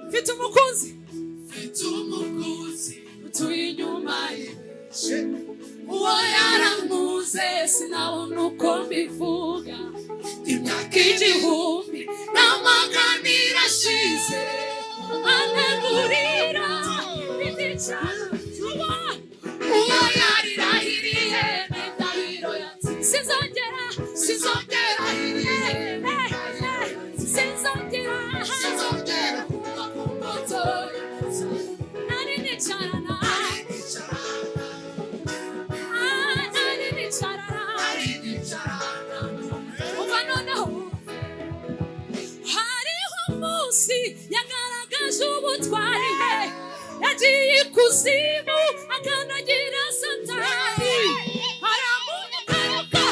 Mfite umukunzi utuye inyuma y'imice, uwo yarankuze sinabona uko mbivuga. Imyaka igihumbi n'amagana irashize, antegurira ibyicaro uwo yarirahiriye n'indahiro yatsinze. Sinzongera kuba ku mbuto nari nicarana uba noneho hariho umunsi yagaragaje ubutwari bwe, yagiye ikuzimu akanagira Satani, aramunyukaruka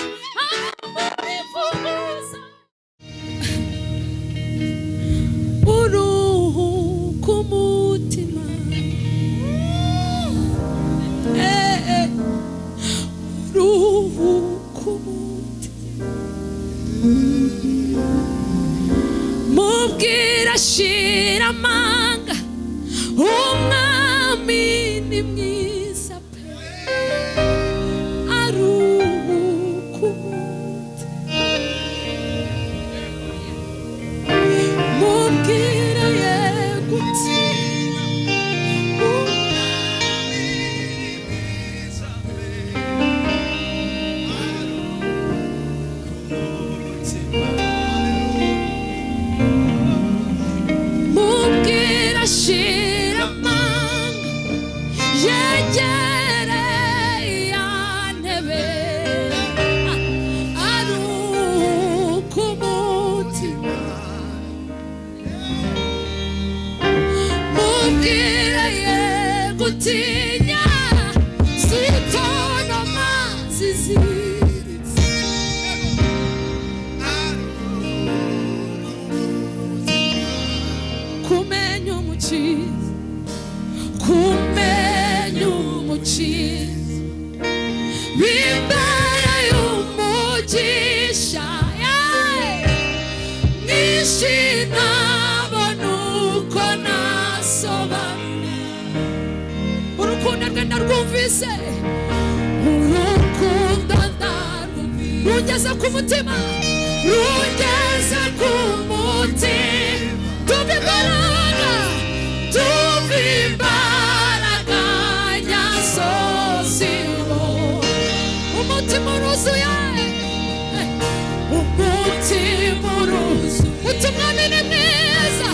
aramuvuguza. Uruhuka umutima, uruhuka umutima, mubwira ashira amanga, umwami ni mwiza pe, aruhuka umutima, mubwira ye gutinya, umwami ni mwiza pe, mubwira ashira amanga, yegere yantebe, aruhuka umutima, mubwira ye gutinya, zitonoma ziziritse, kumenya umukiza, kumenya umukiza, bimbere y'umugisha, nishina bona uko nasobanura. Urukundo rwe ndarwumvise, urukundo ndarwumvise, rugeze ku mutima, rugeze ku mutima. Tumva imbaraga nyasosibo, umutima uruzuye, umutima uruzuye, umwami ni mwiza,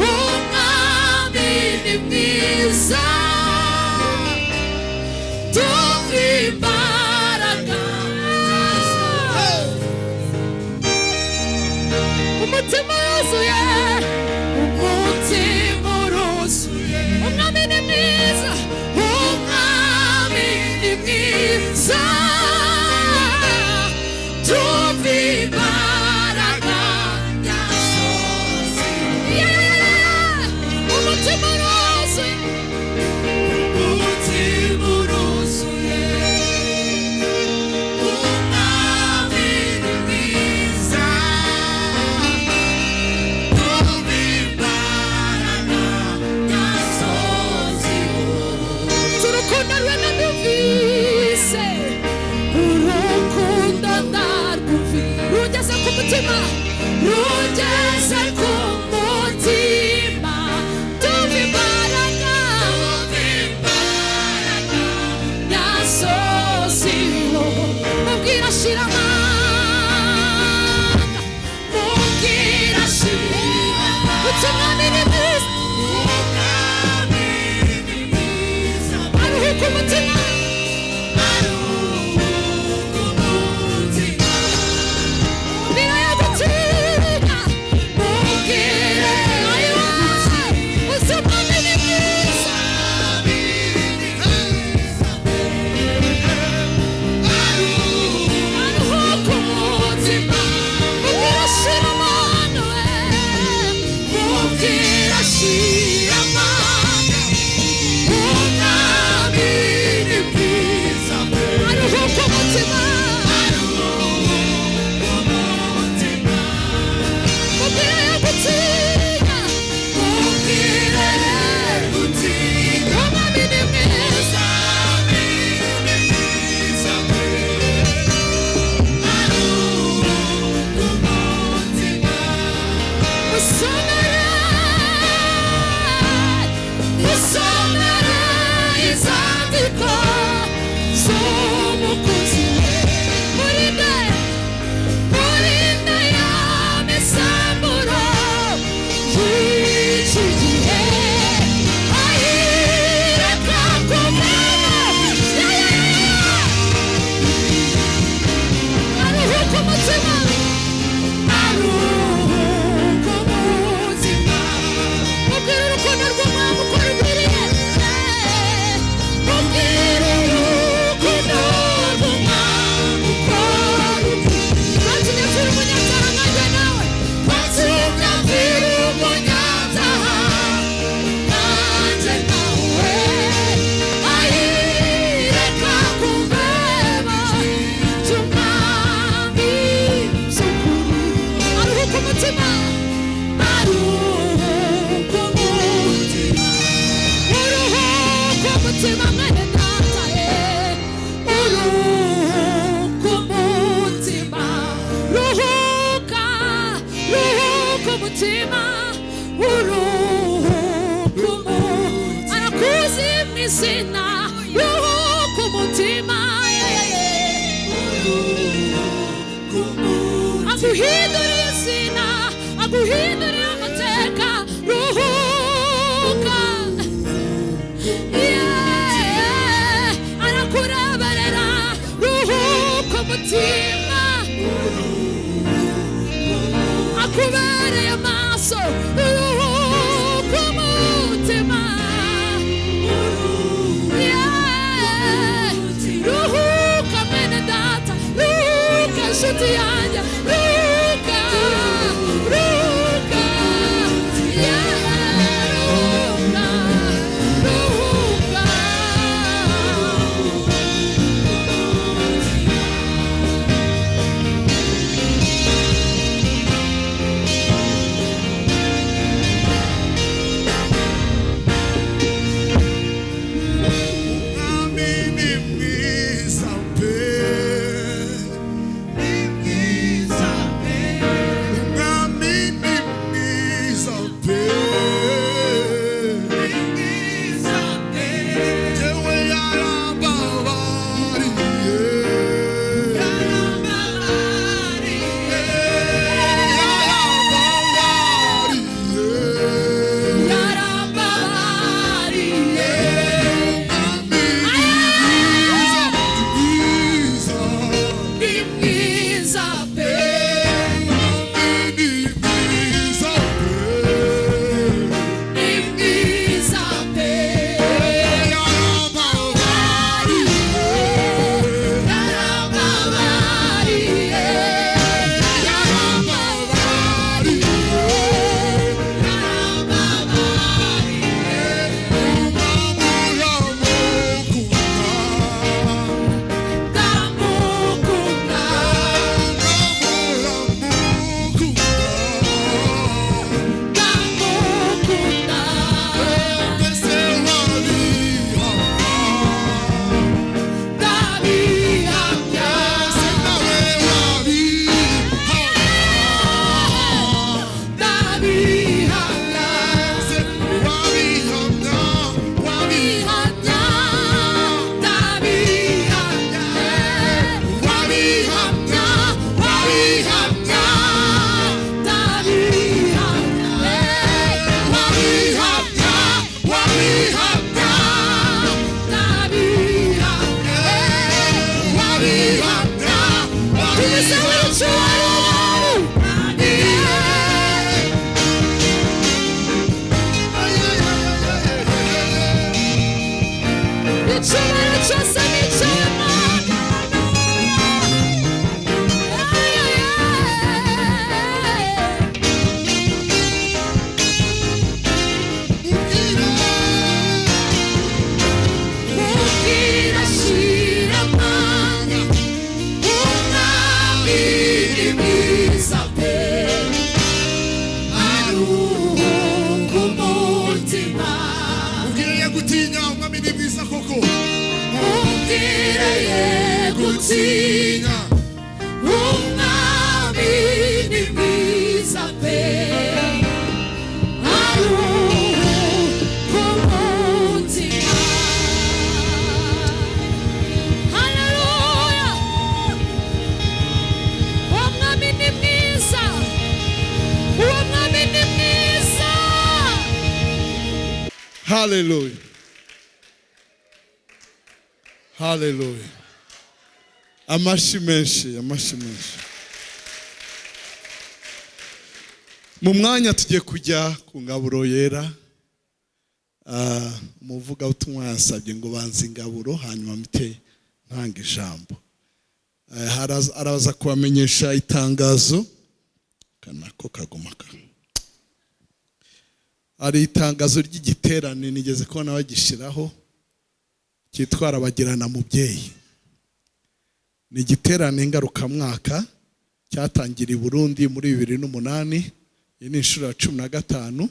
umwami ni mwiza. Tumva imbaraga, umutima uruzuye, umwami ni mwiza, umwami ni mwiza. Tumva imbaraga nyasozi, umutima uruzuye, umutima uruzuye, umwami ni mwiza. Tumva imbaraga nyasozi, urukundo rwe ndarwumvise, urukundo ndarwumvise, rugeze ku mutima, rugeze ku mutima. Tumva imbaraga nyasozi, mubwira ashira amanga, mubwira ashira, umwami ni mwiza, umwami ni mwiza, aruhuka umutima, aruhuka umutima, mubwira ye gutinya, mubwire ayiwa, umwami ni mwiza, aruhuka umutima, mubwira ashira amanga, mubwira ashira amanga, umwami izina ruhuka umutima aguhindurira izina aguhindurira amateka ruhuka arakurabarera ruhuka umutima akubereye amaso ruhuka umutima ruhuka mene data ruhuka nshuti yanjye ruhuka ruhuka ruhuka Hallelujah. Hallelujah. Amashi menshi. Mu mwanya tugiye kujya ku ngaburo yera. Umuvuga utumwa yasabye ngo banze ingaburo hanyuma mite ntanga ijambo. Araza kubamenyesha itangazo kanako kagumaka. Ari itangazo ry'igiterane nigeze kubona bagishiraho cyitwara bagirana mubyeyi. Ni igiterane ngaruka mwaka cyatangira i Burundi muri 2008. Iyi ni inshuro ya 15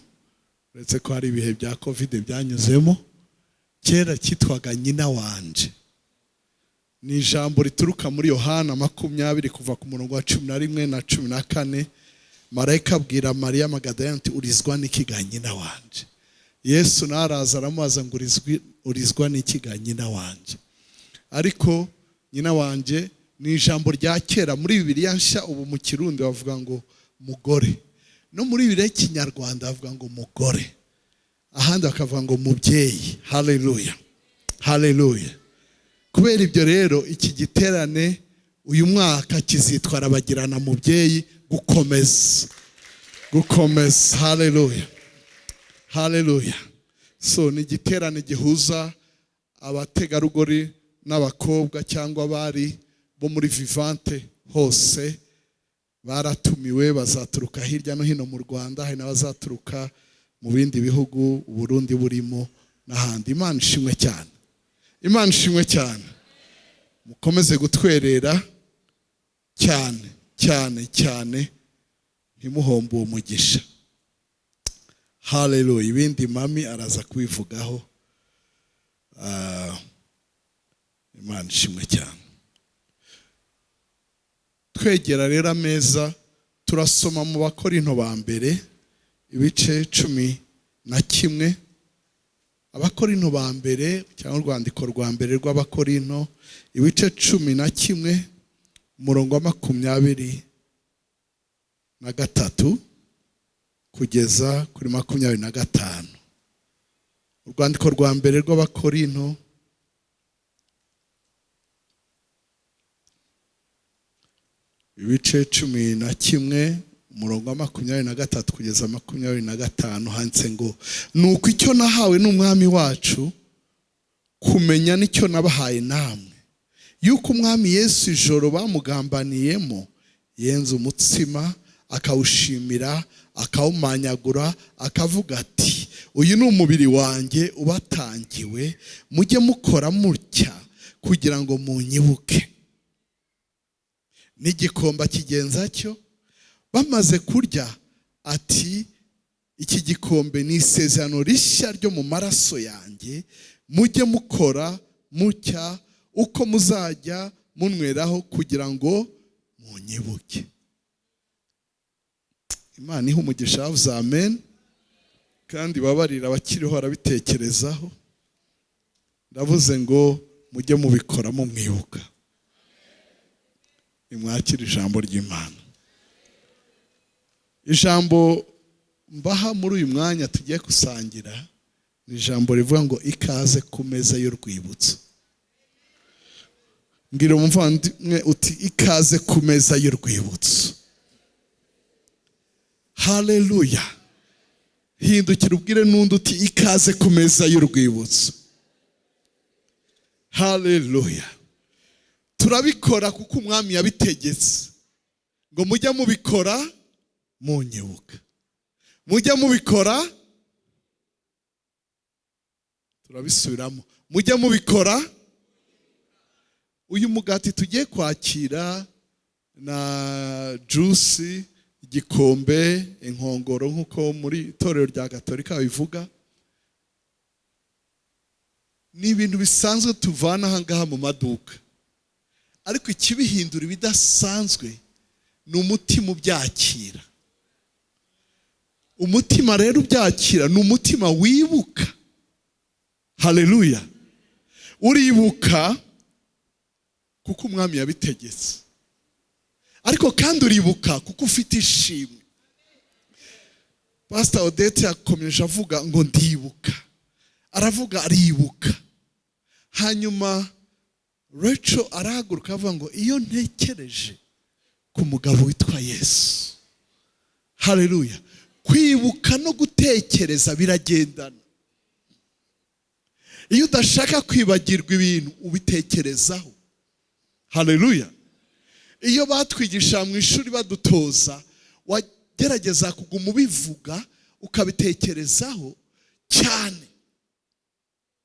uretse ko hari ibihe bya covid byanyuzemo. Kera cyitwaga nyina wanje. Ni ijambo rituruka muri Yohana 20 kuva ku murongo wa 11 na 14. Marayika abwira Maria Magadalena ati urizwa n'iki ga nyina wanje. Yesu naraza aramubaza ngo urizwa n'ikiga nyina wanje. Ariko nyina wanje ni ijambo rya kera muri Bibiliya nshya, ubu mu Kirundi bavuga ngo mugore, no muri Bibiliya y'Ikinyarwanda bavuga ngo mugore, ahandi bakavuga ngo mubyeyi. Haleluya, haleluya. Kubera ibyo rero iki giterane uyu mwaka kizitwa Rabagirana mubyeyi, gukomeza. Haleluya, haleluya. So ni igiterane gihuza abategarugori n'abakobwa cyangwa abari bo muri Vivante hose, baratumiwe, bazaturuka hirya no hino mu Rwanda, hari n'abazaturuka mu bindi bihugu, Burundi burimo n'ahandi. Imana ishimwe cyane, Imana ishimwe cyane. Mukomeze gutwerera cyane cyane cyane, ntimuhombe uwo mugisha. Haleluya. Ibindi mami araza kubivugaho. Imana ishimwe cyane. Twegera rero ameza, turasoma mu Bakorinto ba mbere ibice 11. Abakorinto ba mbere cyangwa urwandiko rwa mbere rw'Abakorinto ibice 11 umurongo wa 23 kugeza kuri 25. Urwandiko rwa mbere rw'Abakorinto ibice 11 umurongo wa 23 kugeza 25 handitse ngo, nuko icyo nahawe n'umwami wacu kumenya nicyo nabahaye namwe, yuko umwami Yesu ijoro bamugambaniyemo yenze umutsima akawushimira, akawumanyagura, akavuga ati, uyu ni umubiri wanjye ubatangiwe, mujye mukora mutya kugira ngo munyibuke. N'igikombe kigenza cyo, bamaze kurya ati, iki gikombe ni isezerano rishya ryo mu maraso yanjye, mujye mukora mutya uko muzajya munyweraho kugira ngo munyibuke. Imana ihe umugisha, havuze amen. Kandi babarira abakiriho arabitekerezaho. Ndavuze ngo mujye mubikora mumwibuka. Nimwakire ijambo ry'Imana. Ijambo mbaha muri uyu mwanya tugiye gusangira ni ijambo rivuga ngo ikaze ku meza y'urwibutso. Mbwira umuvandimwe uti ikaze ku meza y'urwibutso. Haleluya. Hindukira ubwire n'undi uti ikaze ku meza y'urwibutso. Haleluya. Turabikora kuko umwami yabitegetse ngo mujye mubikora munyibuka. Mujye mubikora, turabisubiramo, mujye mubikora. Uyu mugati tugiye kwakira na juice, igikombe, inkongoro nk'uko muri itorero rya Gatolika bivuga, ni ibintu bisanzwe tuvana aha ngaha mu maduka. Ariko ikibihindura ibidasanzwe ni umutima ubyakira. Umutima rero ubyakira ni umutima wibuka. Haleluya. Uribuka kuko umwami yabitegetse, ariko kandi uribuka kuko ufite ishimwe. Pastor Odette yakomeje avuga ngo ndibuka, aravuga aribuka. Hanyuma Rachel arahaguruka avuga ngo iyo ntekereje ku mugabo witwa Yesu. Haleluya. Kwibuka no gutekereza biragendana. Iyo udashaka kwibagirwa ibintu ubitekerezaho. Haleluya. Iyo batwigisha mu ishuri badutoza, wagerageza kuguma ubivuga ukabitekerezaho cyane.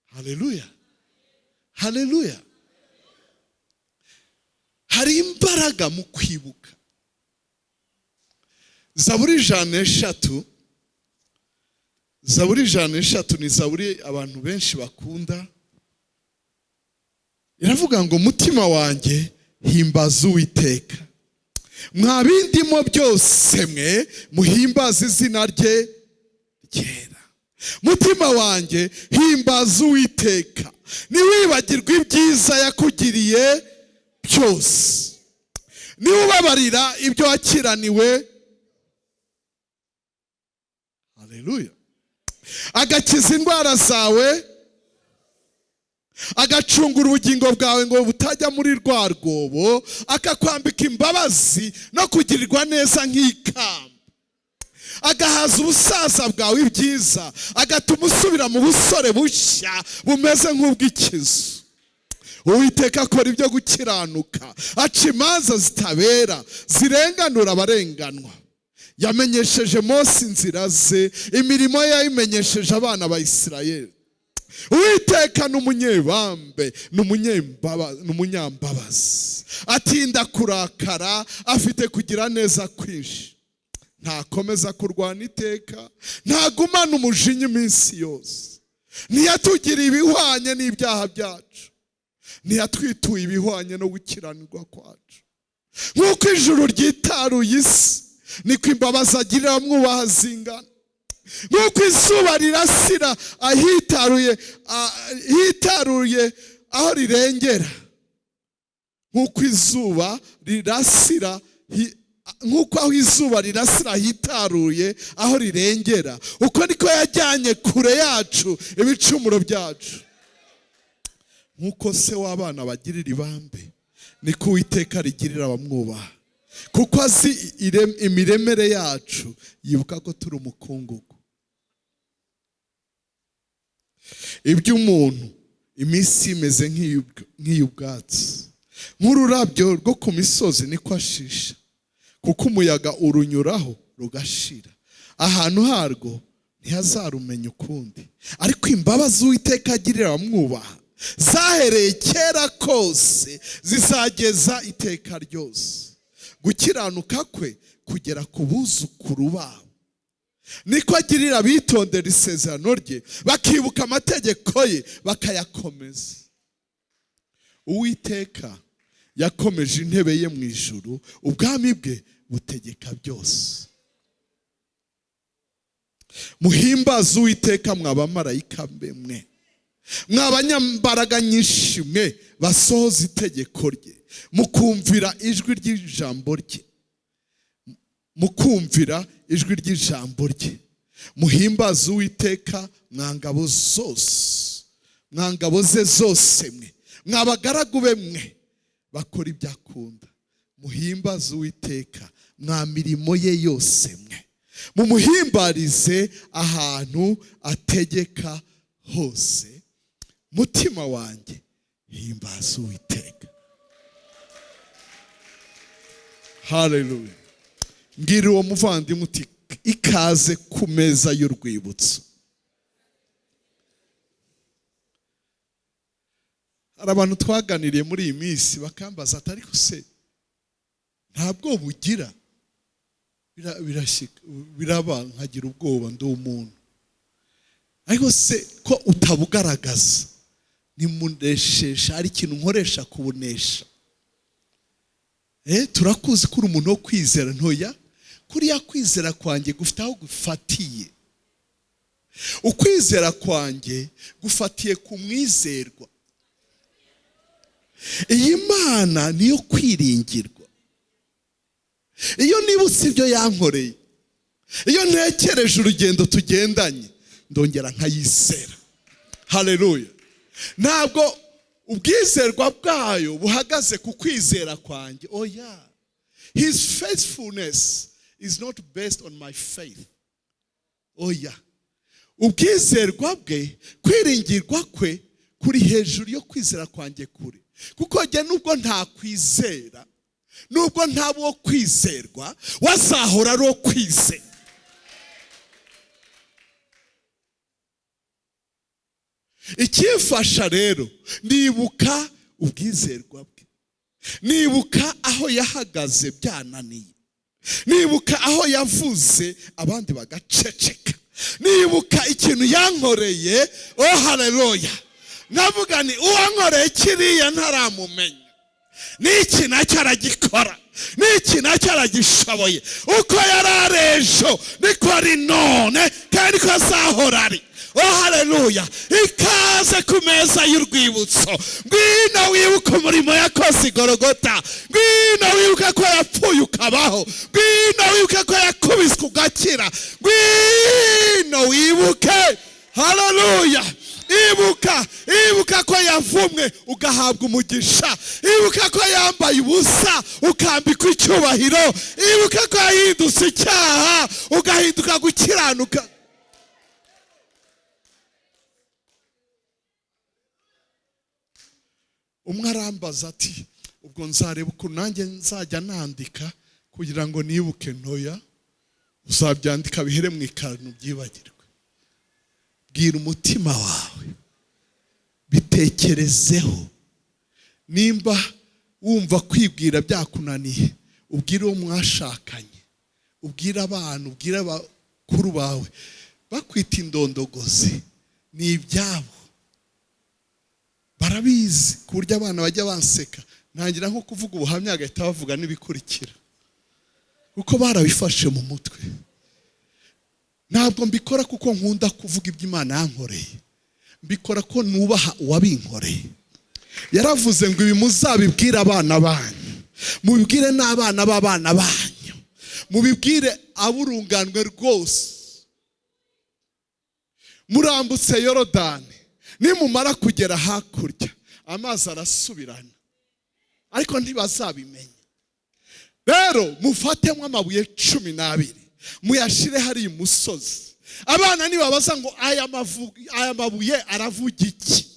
Haleluya, haleluya. Hari imbaraga mu kwibuka. Zaburi 1:3, Zaburi 1:3 ni zaburi abantu benshi bakunda. Iravuga ngo mutima wanjye himbaza Uwiteka, mwa bindimo byose mwe muhimbaza izina rye ryera. mutima wanjye himbaza Uwiteka, ntiwibagirwe ibyiza yakugiriye byose, niwubabarira ibyo wakiraniwe. Haleluya. Agakiza indwara zawe, agacungura ubugingo bwawe ngo butajya muri rwa rwobo, akakwambika imbabazi no kugirirwa neza nk'ikamba, agahaza ubusaza bwawe ibyiza, agatuma usubira mu busore bushya bumeze nk'ubw'ikizu. Uwiteka akora ibyo gukiranuka, aca imanza zitabera, zirenganura abarenganwa. Yamenyesheje Mose inzira ze, imirimo ye yayimenyesheje abana ba Isirayeli. Uwiteka n'umunyebambe, n'umunyambabazi, atinda kurakara, afite kugira neza kwinshi, ntakomeza kurwana iteka, ntagumana umujinya iminsi yose, ntiyatugiriye ibihwanye n'ibyaha byacu, ntiyatwituye ibihwanye no gukiranirwa kwacu. Nk'uko ijuru ryitaruye isi, niko imbabazi agirira abamwubaha zingana. Nk'uko izuba rirasira hitaruye aho rirengera, nk'uko aho izuba rirasira hitaruye aho rirengera, uko niko yajyanye kure yacu ibicumuro byacu. Nk'uko se w'abana bagirira ibambe, niko Uwiteka rigirira abamwubaha, kuko azi imiremere yacu, yibuka ko turi umukungugu. Iby'umuntu iminsi imeze nk'iy'ubwatsi, nk'ururabyo rwo ku misozi niko ashisha, kuko umuyaga urunyuraho rugashira, ahantu harwo ntihazarumenya ukundi. Ariko imbabazi Uwiteka agirira abamwubaha zahereye kera kose, zizageza iteka ryose. Gukiranuka kwe kugera ku buzukuru babo, niko agirira abitondera isezerano rye, bakibuka amategeko ye bakayakomeza. Uwiteka yakomeje intebe ye mu ijuru, ubwami bwe butegeka byose. Muhimbaze Uwiteka mwa bamarayika mwe, mwa banyambaraga nyinshi mwe basohoza itegeko rye, mukumvira ijwi ry'ijambo rye, mukumvira ijwi ry'ijambo rye. Muhimbaze Uwiteka mwa ngabo zose, mwa ngabo ze zose mwe, mwa bagaragu be mwe bakora ibyo akunda. Muhimbaze Uwiteka mwa mirimo ye yose mwe, mumuhimbarize ahantu ategeka hose. Mutima wanjye himbaza Uwiteka. Haleluya. Mbwira uwo muvandimwe uti ikaze ku meza y'urwibutso. Hari abantu twaganiriye muri iyi minsi bakambaza ati ariko se ntabwo bugira, biraba nkagira ubwoba ndi umuntu, ariko se ko utabugaragaza, nimuneshesha ari ikintu nkoresha kubunesha. Turakuzi ko uri umuntu wo kwizera ntoya, kuriya kwizera kwanjye gufite aho gufatiye. Ukwizera kwanjye gufatiye ku mwizerwa. Iyi Mana niyo kwiringirwa. Iyo nibutse ibyo yankoreye, iyo ntekereje urugendo tugendanye, ndongera nkayizera. Haleluya. Ntabwo ubwizerwa bwayo buhagaze ku kwizera kwanjye. Oya. His faithfulness is not based on my faith. Oya. Ubwizerwa bwe, kwiringirwa kwe kuri hejuru yo kwizera kwanjye kure. Kuko njye nubwo nta kwizera, nubwo ntabo wo kwizerwa, wazahora ari wo kwizera. Ikifasha rero, nibuka ubwizerwa bwe, nibuka aho yahagaze byananiye, nibuka aho yavuze abandi bagaceceka, nibuka ikintu yankoreye. Oh haleluya. Navuga ni uwankoreye kiriya ntaramumenya, n'iki nacyo aragikora, n'iki nacyo aragishoboye. Uko yari ari ejo niko ari none, kandi ko azahora ari. Oh haleluya, ikaze ku meza y'urwibutso. Ngwino wibuke umurimo yakoze Igorogota, ngwino wibuke ko yapfuye ukabaho, ngwino wibuke ko yakubiswe ugakira, ngwino wibuke. Haleluya. Ibuka ko yavumwe ugahabwa umugisha. Ibuka ko yambaye ubusa ukambikwa icyubahiro. Ibuka ko yahindutse icyaha ugahinduka gukiranuka. Umwe arambaza ati ubwo nzareba ukuntu nanjye nzajya nandika kugira ngo nibuke ntoya. Uzabyandika bihere mu ikarano byibagirwe. Bwira umutima wawe, bitekerezeho. Nimba wumva kwibwira byakunaniye, ubwire uwo mwashakanye, ubwire abana, ubwire abakuru bawe. Bakwita indondogozi ni ibyabo, barabizi ku buryo abana bajya banseka. Ntangira nko kuvuga ubuhamya agahita bavuga n'ibikurikira, kuko barabifashe mu mutwe. Ntabwo mbikora kuko nkunda kuvuga ibyo Imana yankoreye, mbikora ko nubaha uwabinkoreye. Yaravuze ngo ibi muzabibwire abana banyu, mubibwire n'abana b'abana banyu, mubibwire aburunganwe rwose. Murambutse Yorodani, nimumara kugera hakurya amazi arasubirana, ariko ntibazabimenya. Rero mufatemo amabuye 12 muyashire hari imusozi. Abana nibabaza ngo aya mabuye aravuga iki,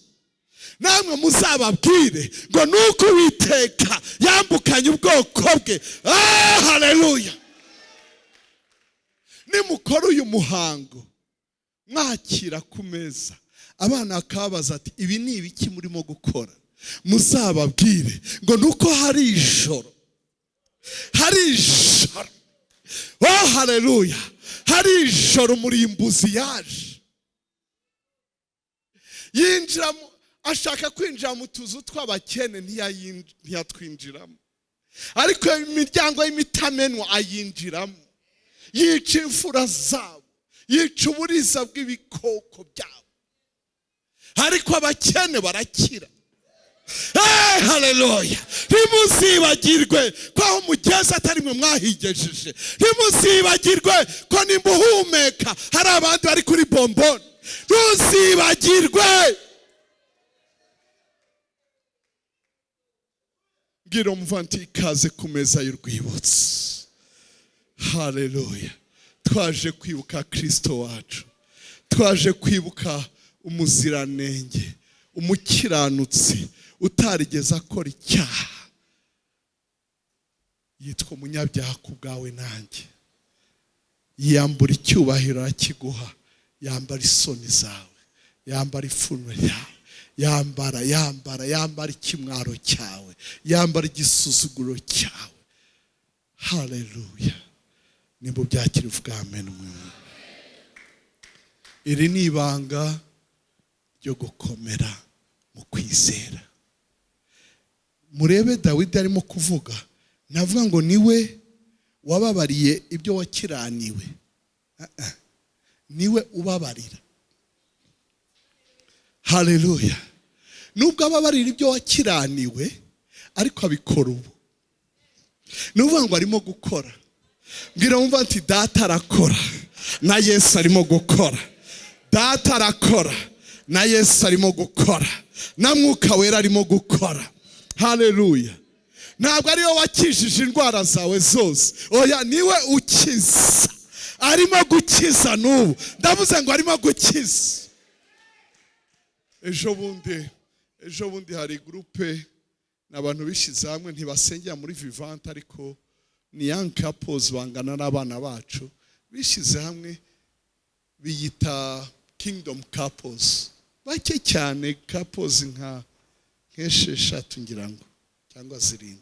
namwe muzababwire ngo nuko Uwiteka yambukanye ubwoko bwe. Haleluya. Nimukora uyu muhango mwakira ku meza, abana akabaza ati ibi ni ibiki murimo gukora, muzababwire ngo nuko hari ijoro. Oh haleluya, hari ijoro umurimbuzi yaje yinjiramo, ashaka kwinjira mu tuzu tw'abakene ntiyatwinjiramo, ariko imiryango y'imitamenwa ayinjiramo, yica imfura zabo, yica uburiza bw'ibikoko byabo, ariko abakene barakira. Haleluya. Ntimuzibagirwe ko aho mugeze atari mwe mwahigejeje. Ntimuzibagirwe ko nimba uhumeka hari abandi bari kuri bomboni. Ntuzibagirwe. Bwira umuvandi ikaze ku meza y'urwibutso. Haleluya. Twaje kwibuka Kristo wacu, twaje kwibuka umuziranenge, umukiranutsi utarigeze akora icyaha. Yitwa umunyabyaha ku bwawe nanjye. Yambura icyubahiro akiguha, yambara isoni zawe, yambara ipfunwe ryawe, yambara ikimwaro cyawe, yambara igisuzuguro cyawe. Haleluya. Nimba byakira uvuga amen. Iri ni ibanga ryo gukomera mu kwizera. Murebe Dawidi arimo kuvuga, navuga ngo niwe wababariye ibyo wakiraniwe. Niwe ubabarira. Haleluya. Nubwo ababarira ibyo wakiraniwe, ariko abikora ubu. Nuvuga ngo arimo gukora. Mbwira wumva ati data arakora, na Yesu arimo gukora. Data arakora, na Yesu arimo gukora, na Mwuka Wera arimo gukora. Haleluya. Ntabwo ariyo wakijije indwara zawe zose, oya niwe ukiza. Arimo gukiza n'ubu. Ndavuze ngo arimo gukiza. Ejo bundi hari groupe n'abantu bishize hamwe, ntibasengera muri Vivante, ariko ni young couples bangana n'abana bacu, bishize hamwe biyita Kingdom couples. Bake cyane, couples nka 6 ngira ngo cyangwa 7.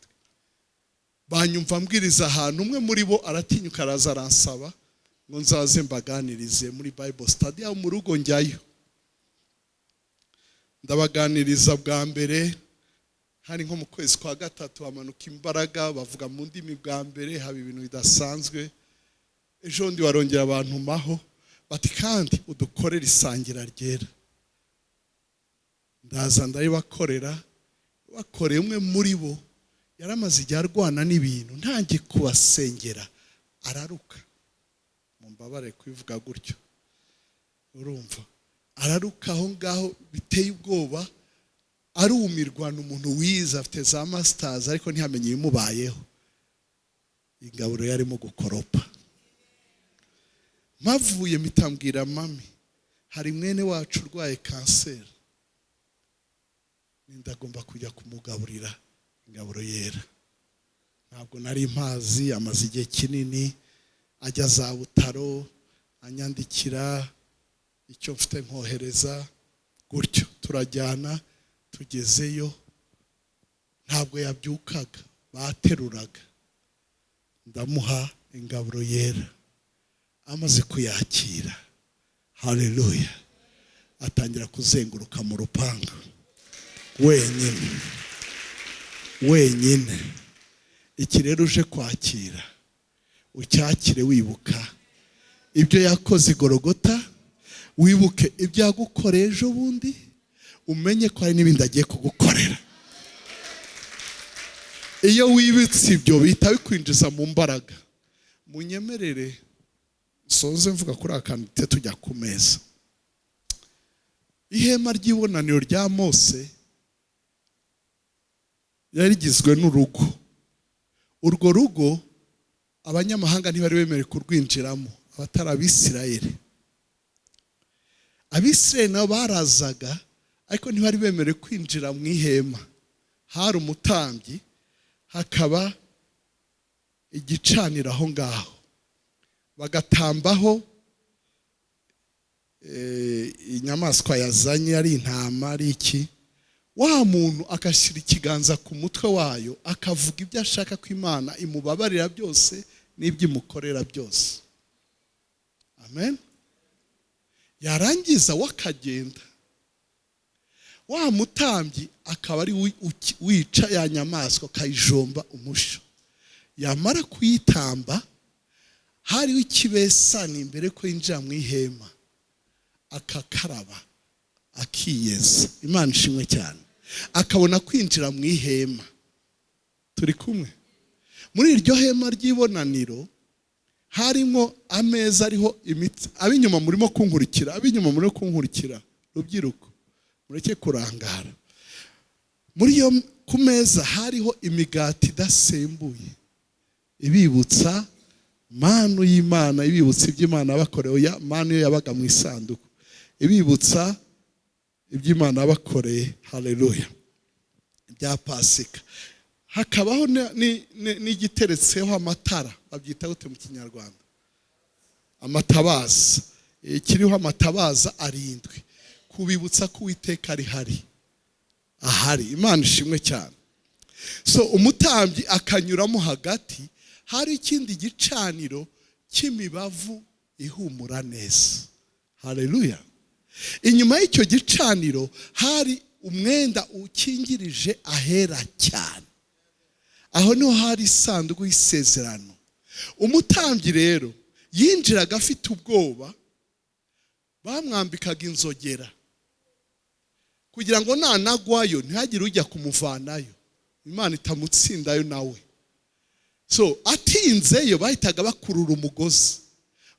Banyumva mbwiriza ahantu, umwe muri bo aratinyuka araza aransaba ngo nzaze mbaganirize muri Bible study aho mu rugo njyayo. Ndabaganiriza bwa mbere hari nko mu kwezi kwa 3, bamanuka imbaraga bavuga mu ndimi bwa mbere, haba ibintu bidasanzwe. Ejo ndi warongera abantu maho bati kandi udukorera isangira ryera. Ndaza ndayibakorera, bakoreye umwe muri bo yaramaze igihe arwana n'ibintu, ntangiye kubasengera araruka. Mumbabare kwivuga gutyo, urumva araruka aho ngaho biteye ubwoba, arumirwa n'umuntu wize afite za masters ariko ntihamenye ibimubayeho. Igaburo yarimo gukoropa. Mavuye mitambwira mami, hari mwene wacu urwaye kanseri, ndagomba kujya kumugaburira ingaburo yera. Ntabwo nari mpazi, amaze igihe kinini ajya za Butaro anyandikira icyo mfite nkohereza gutyo, turajyana tugezeyo ntabwo yabyukaga, bateruraga. Ndamuha ingaburo yera, amaze kuyakira, haleluya, atangira kuzenguruka mu rupangu wenyine. Iki rero uje kwakira, ucyakire wibuka ibyo yakoze Igorogota, wibuke ibyo yagukoreye ejo bundi, umenye ko hari n'ibindi agiye kugukorera. Iyo wibitse ibyo bihita bikwinjiza mu mbaraga. Munyemerere soze mvuga kuri akantu tujya ku meza. Ihema ry'ibonaniro rya Mose yarigizwe n'urugo. Urwo rugo abanyamahanga ntibari bemerewe kurwinjiramo, abatari Abisirayeli. Abisirayeli nabo barazaga ariko ntibari bemerewe kwinjira mu ihema. Hari umutambyi, hakaba igicaniro aho ngaho, bagatambaho inyamaswa yazanye, ari intama ari iki. Wa muntu akashyira ikiganza ku mutwe wayo, akavuga ibyo ashaka ko Imana imubabarira byose n'ibyo imukorera byose. Amen. Yarangiza wakagenda. Wa mutambyi akaba ari wica ya nyamaswa, kayijomba umusho. Yamara kuyitamba, hariho ikibesani imbere ko yinjira mu ihema, akakaraba akiyeza. Imana ishimwe cyane. Akabona kwinjira mu ihema. Turi kumwe? Muri iryo hema ry'ibonaniro harimo ameza ariho imiti. Abinyuma murimo kunkurikira, rubyiruko mureke kurangara. Muri iyo ku meza hariho imigati idasembuye, ibibutsa manu y'Imana, ibibutsa iby'Imana yabakoreye. Manu yo yabaga mu isanduku, ibibutsa iby'Imana yabakoreye. Haleluya. Bya Pasika. Hakabaho n'igiteretseho amatara, babyita gute mu Kinyarwanda? Amatabaza. Kiriho amatabaza 7 kubibutsa ko Uwiteka ahari. Imana ishimwe cyane. So umutambyi akanyuramo hagati, hari ikindi gicaniro cy'imibavu ihumura neza. Haleluya. Inyuma y'icyo gicaniro hari umwenda ukingirije ahera cyane. Aho niho hari isanduku y'isezerano. Umutambyi rero yinjiraga afite ubwoba, bamwambikaga inzogera kugira ngo nanagwayo ntihagire ujya kumuvanayo, Imana itamutsindayo nawe. So atinzeyo bahitaga bakurura umugozi.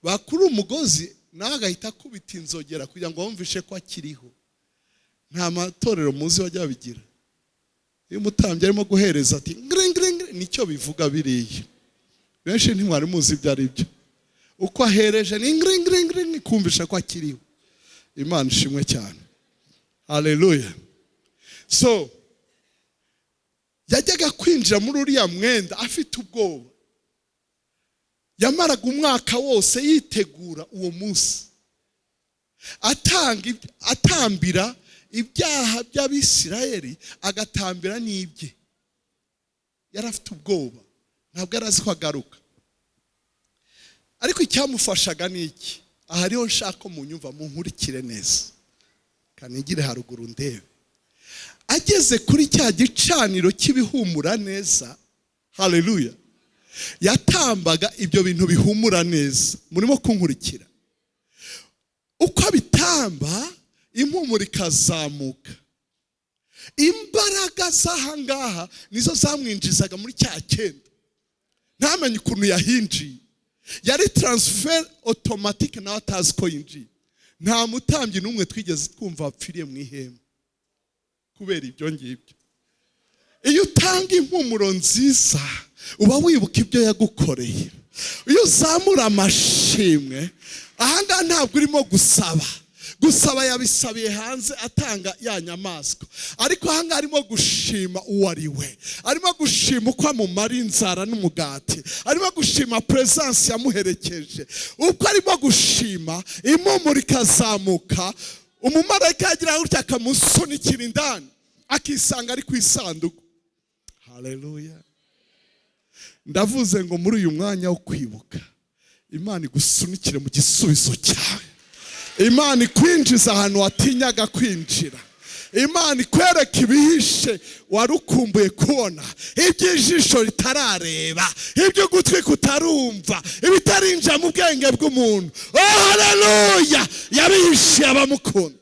Bakurura umugozi nawe agahita akubita inzogera kugira ngo bumvishe ko akiriho. Nta matorero muzi wajya bigira. Iyo umutambyi arimo guhereza ati ngring, nicyo bivuga biriya. Benshi ntimwari muzi ibyo ari byo. Uko ahereje ni ngring kumvisha ko akiriho. Imana ishimwe cyane. Haleluya. So yajyaga kwinjira muri uriya mwenda afite ubwoba. Yamaraga umwaka wose yitegura uwo munsi, atambira ibyaha by'Abisirayeli, agatambira n'ibye. Yari afite ubwoba, ntabwo arazi ko agaruka. Ariko icyamufashaga ni iki? Aha ariho nshaka mu nyumva munkurikire neza, kanigire haruguru ndebe. Ageze kuri cya gicaniro cy'ibihumura neza, haleluya, yatambaga ibyo bintu bihumura neza. Murimo kunkurikira? uko abitamba impumuro ikazamuka. Imbaraga z'ahangaha nizo zamwinjizaga muri cya cyenda, ntamenye ukuntu yahinjiye. Yari transfer automatic, nawe atazi ko yinjiye. Nta mutambyi n'umwe twigeze twumva apfiriye mu ihema kubera ibyo ngibyo. Iyo utanga impumuro nziza uba wibuka ibyo yagukoreye. Iyo uzamura amashimwe, ahangaha ntabwo urimo gusaba yabisabiye hanze atanga ya nyamaswa, ariko ahangaha arimo gushima uwo ari we, arimo gushima uko amumara inzara n'umugati, arimo gushima presence yamuherekeje. Uko arimo gushima, impumuro ikazamuka, umumarayika yagira gutya akamusunikira indani, akisanga ari ku isanduku. Haleluya. Ndavuze ngo muri uyu mwanya wo kwibuka, Imana igusunikire mu gisubizo cyawe. Imana ikwinjiza ahantu watinyaga kwinjira. Imana ikwereka ibihishe warukumbuye kubona, iby'ijisho ritarareba, ibyo ugutwi kutarumva, ibitarinjira mu bwenge bw'umuntu. Oh haleluya, yabihishe abamukunda.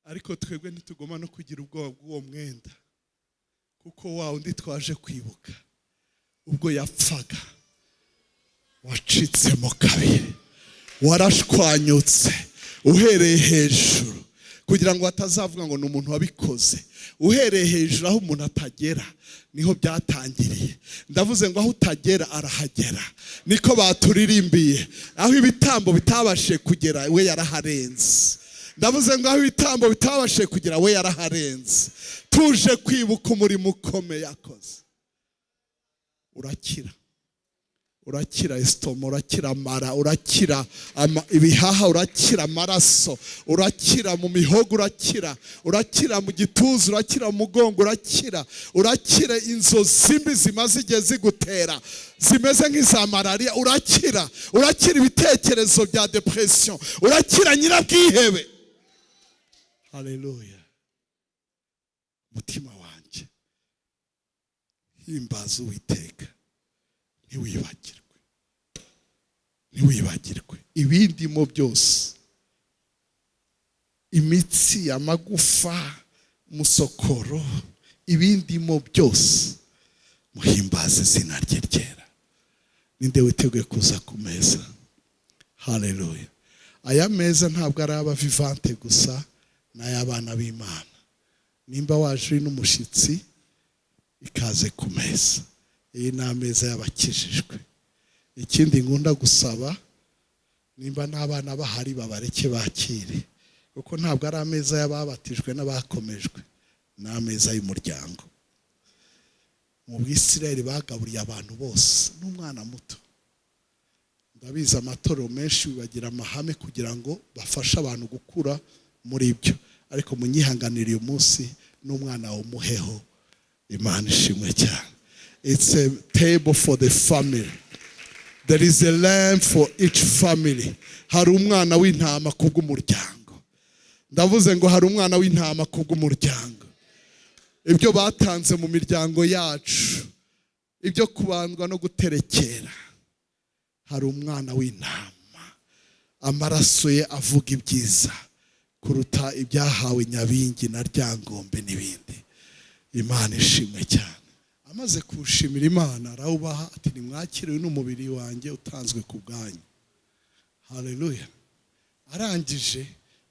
Ariko twebwe ntitugomba no kugira ubwoba bw'uwo mwenda, kuko wa undi twaje kwibuka ubwo yapfaga wacitsemo kabiri, warashwanyutse uhereye hejuru, kugira ngo batazavuga ngo ni umuntu wabikoze. Uhereye hejuru aho umuntu atagera niho byatangiriye. Ndavuze ngo aho utagera arahagera, niko baturirimbiye. Aho ibitambo bitabashe kugera we yaraharenze. Ndavuze ngo aho ibitambo bitabashe kugera we yaraharenze. Tuje kwibuka umurimo ukomeye yakoze. Urakira esitoma, urakira amara, urakira ibihaha, urakira amaraso, urakira mu mihogo, urakira mu gituza, urakira mu mugongo, urakira inzozi mbi zimaze igihe zigutera zimeze nk'iza malariya, urakira ibitekerezo bya depression, urakira nyirabwihebe. Haleluya. Mutima wanjye himbaza Uwiteka, ntiwibagirwe ibindimo byose, imitsi, amagufa, umusokoro, ibindimo byose muhimbaze izina rye ryera. Ninde witeguye kuza ku meza? Haleluya. Aya meza ntabwo ari abavivante gusa, n'ay'abana b'Imana. Nimba waje uri n'umushyitsi, ikaze ku meza. Iyi ni ameza y'abakijijwe. Ikindi nkunda gusaba, nimba n'abana bahari babareke bakire, kuko ntabwo ari ameza y'ababatijwe n'abakomejwe, ni ameza y'umuryango. Mu Bwisirayeli bagaburiye abantu bose n'umwana muto. Ndabizi amatorero menshi bagira amahame kugira ngo bafashe abantu gukura muri ibyo, ariko munyihanganira uyu munsi n'umwana w'umuheho. Imana ishimwe cyane. It's a table for the family. There is a lamb for each family. Hari umwana w'intama kubw'umuryango. Ndavuze ngo hari umwana w'intama kubw'umuryango. Ibyo batanze mu miryango yacu, ibyo kubandwa no guterekera, hari umwana w'intama. Amaraso ye avuga ibyiza kuruta ibyahawe Nyabingi na Ryangombe n'ibindi. Imana ishimwe cyane. Amaze kushimira Imana, arawubaha ati nimwakiriwe n'umubiri wanjye utanzwe ku bwanyu. Haleluya. Arangije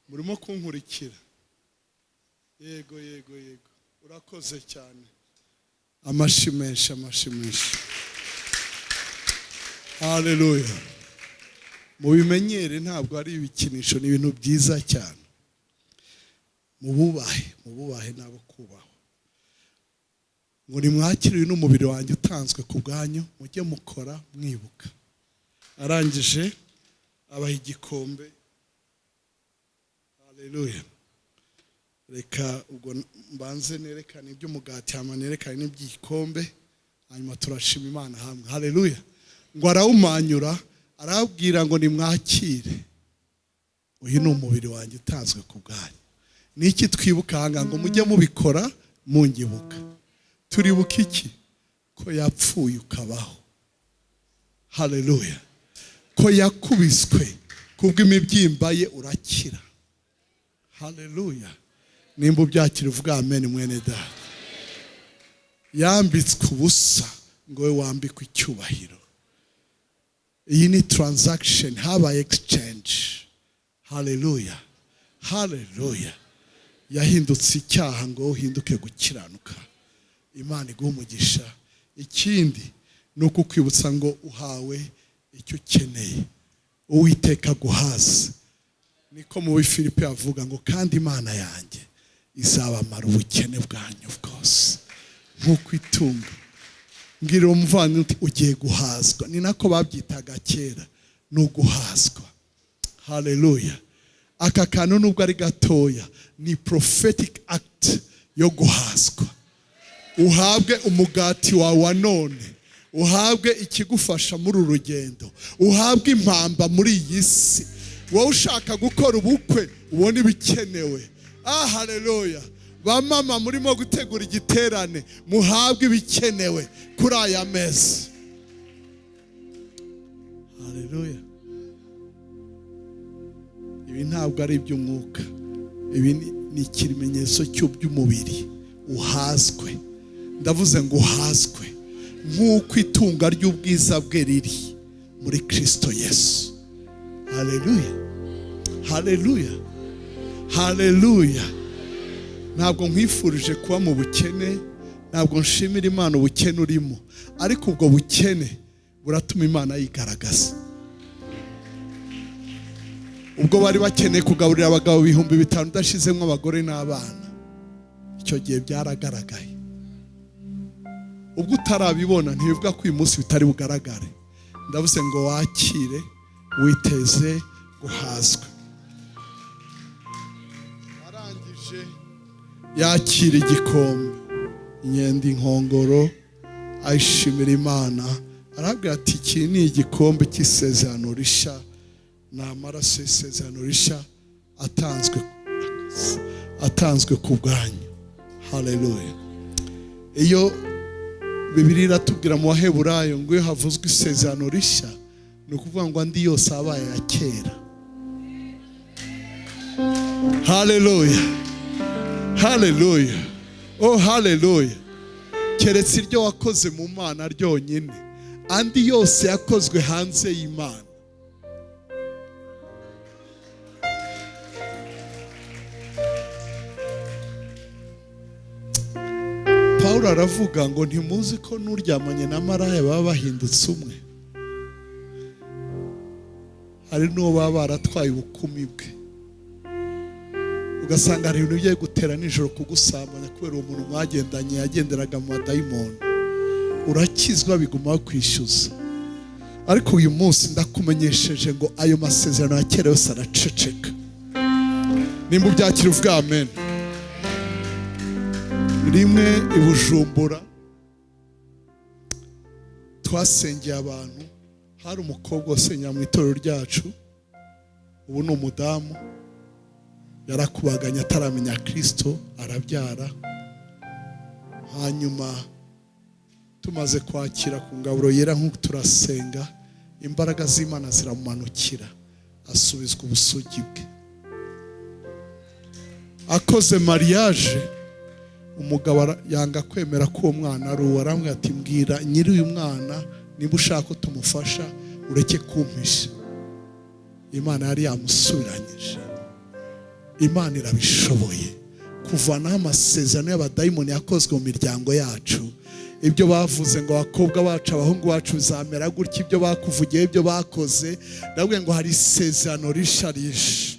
murimo kunkurikira. Yego. Urakoze cyane. Amashimisha. Haleluya. Mubimenyere ntabwo ari ibikinisho, ni ibintu byiza cyane. Mububahe nabo kubaho. Ngo nimwakiriwe n'umubiri wanjye utanzwe ku bwanyu, mujye mukora mwibuka. Arangije abaha igikombe. Haleluya. Reka ubwo mbanze nerekane iby'umugati, hama nerekane n'iby'igikombe, hanyuma turashima Imana hamwe. Haleluya. Ngo arawumanyura, arabwira ngo nimwakire, uyu ni umubiri wanjye utanzwe ku bwanyu. Niki twibuka hanga ngo mujye mubikora mungibuka? Turibuka iki? Ko yapfuye ukabaho. Haleluya. Ko yakubiswe kubw'imibyimba ye urakira. Haleluya. Nimba ubyakira uvuga amen mwene data. Yambitswe ubusa ngo we wambikwe icyubahiro. Iyi ni transaction, habaye exchange. Haleluya. Haleluya. Yahindutse icyaha ngo uhinduke gukiranuka. Imana iguha umugisha. Ikindi ni ukukwibutsa ngo uhawe icyo ukeneye, Uwiteka guhaza. Niko mu Bifilipi avuga ngo kandi Imana yanjye izabamara ubukene bwanyu bwose nk'uko itunga. Ngira umuvandimwe uti ugiye guhazwa. Ni nako babyitaga kera, ni uguhazwa. Haleluya. Aka kantu nubwo ari gatoya ni prophetic act yo guhazwa. Uhabwe umugati wawe none, uhabwe ikigufasha muri urugendo, uhabwe impamba muri iyi si. Wowe ushaka gukora ubukwe ubona ibikenewe. Haleluya. Bamama murimo gutegura igiterane, muhabwe ibikenewe kuri aya meza. Haleluya. Ibi ntabwo ari iby'umwuka, ibi ni ikimenyetso cy'umubiri. Uhazwe. Ndavuze ngo uhazwe nk'uko itunga ry'ubwiza bwe riri muri Kristo Yesu. Haleluya. Haleluya. Haleluya. Ntabwo nkwifurije kuba mu bukene, ntabwo nshimira Imana ubukene urimo, ariko ubwo bukene buratuma Imana yigaragaza. Ubwo bari bakeneye kugaburira abagabo 5,000 udashizemo abagore n'abana, icyo gihe byaragaragaye. Ubwo utarabibona ntibivuga ko uyu munsi bitari bugaragare. Ndavuze ngo wakire, witeze guhazwa. Arangije yakira igikombe, inyenda inkongoro, ayishimira Imana. Arabwira ati iki ni igikombe cy'isezerano rishya, ni amaraso y'isezerano rishya atanzwe ku bwanyu. Haleluya. Iyo Bibiliya iratubwira mu Baheburayo ngo iyo havuzwe isezerano rishya, ni ukuvuga ngo andi yose abaye ya kera. Haleluya. Haleluya. Oh haleluya. Keretse iryo wakoze mu Mana ryonyine, andi yose yakozwe hanze y'Imana. Pawulo aravuga ngo ntimuzi ko n'uryamanye na maraya baba bahindutse umwe. Hari n'uwo baba baratwaye ubukumi bwe, ugasanga hari ibintu bigiye gutera nijoro kugusambanya kubera uwo muntu mwagendanye yagenderaga mu madayimoni. Urakizwa biguma kwishyuza. Ariko uyu munsi ndakumenyesheje ngo ayo masezerano ya kera yose araceceka. Nimba ubyakira uvuga amen. Rimwe i Bujumbura twasengeye abantu, hari umukobwa wasengera mu itorero ryacu, ubu ni umudamu, yarakubaganye ataramenya Kristo, arabyara. Hanyuma tumaze kwakira ku ngaburo yera nk'uko turasenga, imbaraga z'Imana ziramumanukira, asubizwa ubusugi bwe. Akoze mariage, umugabo yanga kwemera ko uwo mwana ari uwe. Aramubwira ati mbwira nyiri uyu mwana niba ushaka ko tumufasha ureke kumpisha. Imana yari yamusubiranyije. Imana irabishoboye kuvanaho amasezerano y'abadayimoni yakozwe mu miryango yacu. Ibyo bavuze ngo abakobwa bacu abahungu bacu bizamera gutya, ibyo bakuvugiye, ibyo bakoze, ndabwiye ngo hari isezerano rishya rije,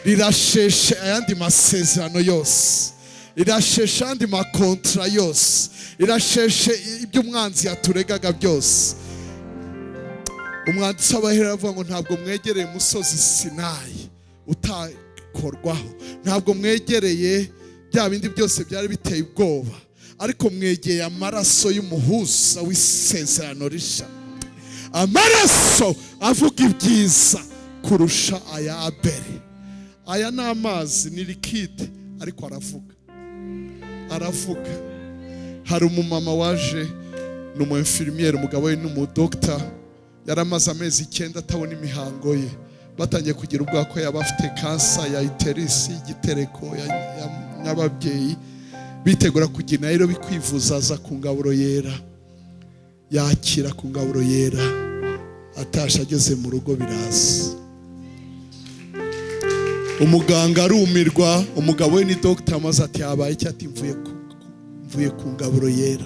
rirasheshe ayandi masezerano yose, irasheshe andi makontra yose, irasheshe ibyo umwanzi yaturegaga byose. Umwanditsi w'Abaheburayo avuga ngo ntabwo mwegereye umusozi Sinayi utakorwaho, ntabwo mwegereye bya bindi byose byari biteye ubwoba, ariko mwegeye amaraso y'umuhuza w'isezerano rishya, amaraso avuga ibyiza kurusha aya Abeli. Aya ni amazi, ni liquide, ariko aravuga. Hari umumama waje, ni umu infirmiere, umugabo we ni umudokita, yaramaze amezi 9 atabona imihango ye, batangiye kugira ubwoba ko yaba afite kansa ya iterisi, igitereko y'ababyeyi, bitegura kujya rero bikwivuza, aza ku ngaburo yera, yakira ku ngaburo yera, atasha ageze mu rugo biraza. Umuganga arumirwa, umugabo we ni Dr. amaze ati habaye iki? Ati mvuye ku ngaburo yera.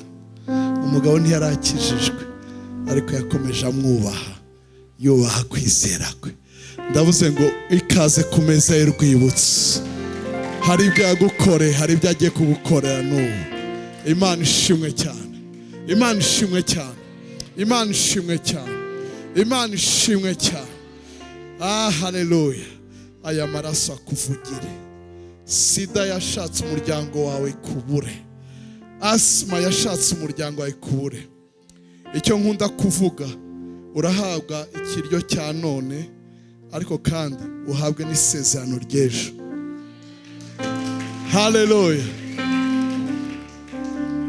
Umugabo ntiyarakijijwe ariko yakomeje amwubaha, yubaha kwizera kwe. Ndavuze ngo ikaze ku meza y'urwibutso. Hari ibyo yagukore, hari ibyo agiye kugukorera n'ubu. Imana ishimwe cyane, Imana ishimwe cyane, Imana ishimwe cyane, Imana ishimwe cyane. Haleluya. Aya maraso akuvugire. Sida yashatse umuryango wawe kubure, asma yashatse umuryango wawe kubure. Icyo nkunda kuvuga, urahabwa ikiryo cya none, ariko kandi uhabwe n'isezerano ry'ejo. Haleluya.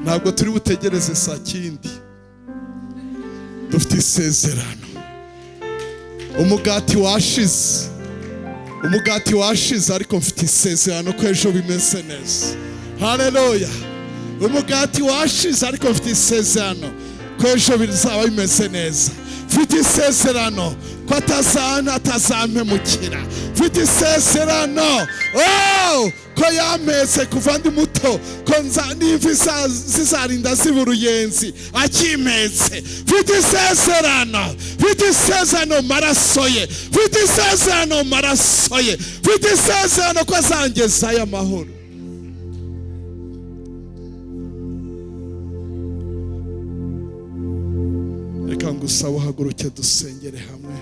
Ntabwo turi butegereze saa kindi, dufite isezerano. Umugati washize ariko mfite isezerano ko ejo bimeze neza. Haleluya. Umugati washize ariko mfite isezerano ko ejo bizaba bimeze neza. Mfite isezerano ko atazampemukira. Mfite isezerano ko yampetse kuva ndi muto, ko n'imvi zizarinda ziba uruyenzi akimpetse. Mfite isezerano maraso ye, mfite isezerano maraso ye, mfite isezerano ko azangezayo amahoro. Reka ngusaba uhaguruke dusengere hamwe.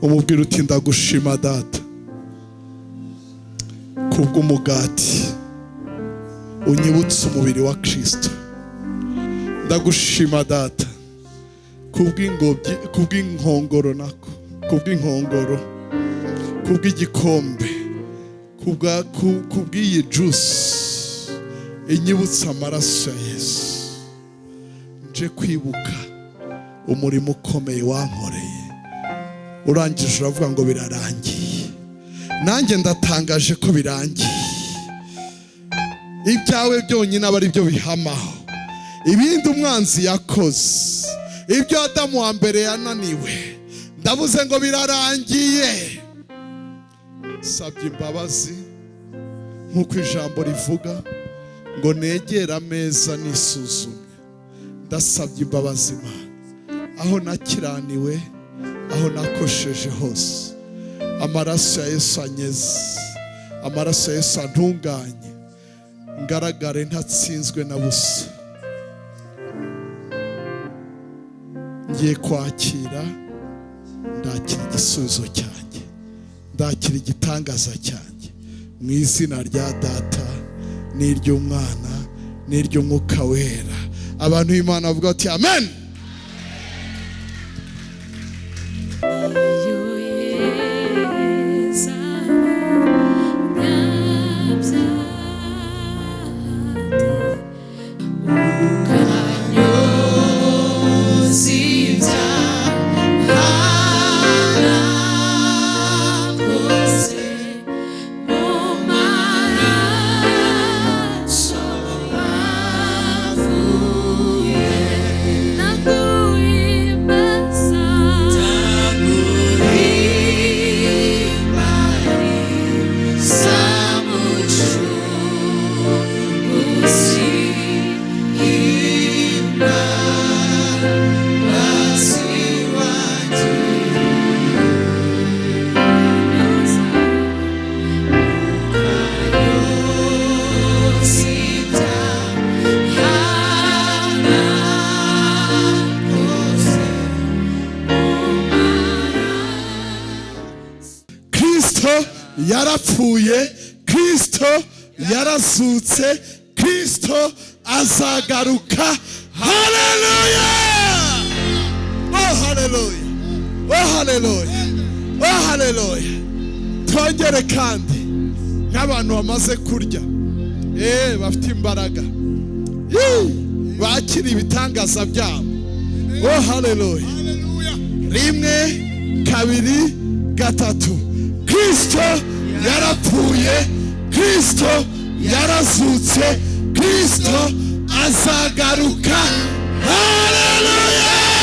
Umubwira uti ndagushima Data kubw'umugati unyibutsa umubiri wa Kristo. Ndagushima Data kubw'inkongoro nako, kubw'inkongoro, kubw'igikombe, kubw'iyi juice inyibutsa amaraso ya Yesu. Nje kwibuka umurimo ukomeye wankoreye. Urangije uravuga ngo birarangiye. Nanjye ndatangaje ko birangiye. Ibyawe byonyine aba ari byo bihamaho. Ibindi umwanzi yakoze, ibyo Adamu wa mbere yananiwe, ndavuze ngo birarangiye. Sabye imbabazi nk'uko ijambo rivuga ngo negere ameza nisuzume. Ndasabye imbabazi Imana aho nakiraniwe, aho nakosheje hose. Amaraso ya Yesu anyeze, amaraso ya Yesu antunganye, ngaragare ntatsinzwe na busa. Ngiye kwakira, ndakira igisubizo cyanjye, ndakira igitangaza cyanjye mu izina rya Data n'iry'Umwana n'iry'Umwuka wera. Abantu b'Imana bavuga ati amen. Yarapfuye, Kristo yarazutse, Kristo azagaruka. Haleluya! Oh haleluya! Oh haleluya! Oh haleluya! Twongere kandi nk'abantu bamaze kurya, bafite imbaraga, bakira ibitangaza byabo. Oh haleluya. Rimwe kabiri gatatu. Kristo yarapfuye, Kristo yarazutse, Kristo azagaruka. Haleluya.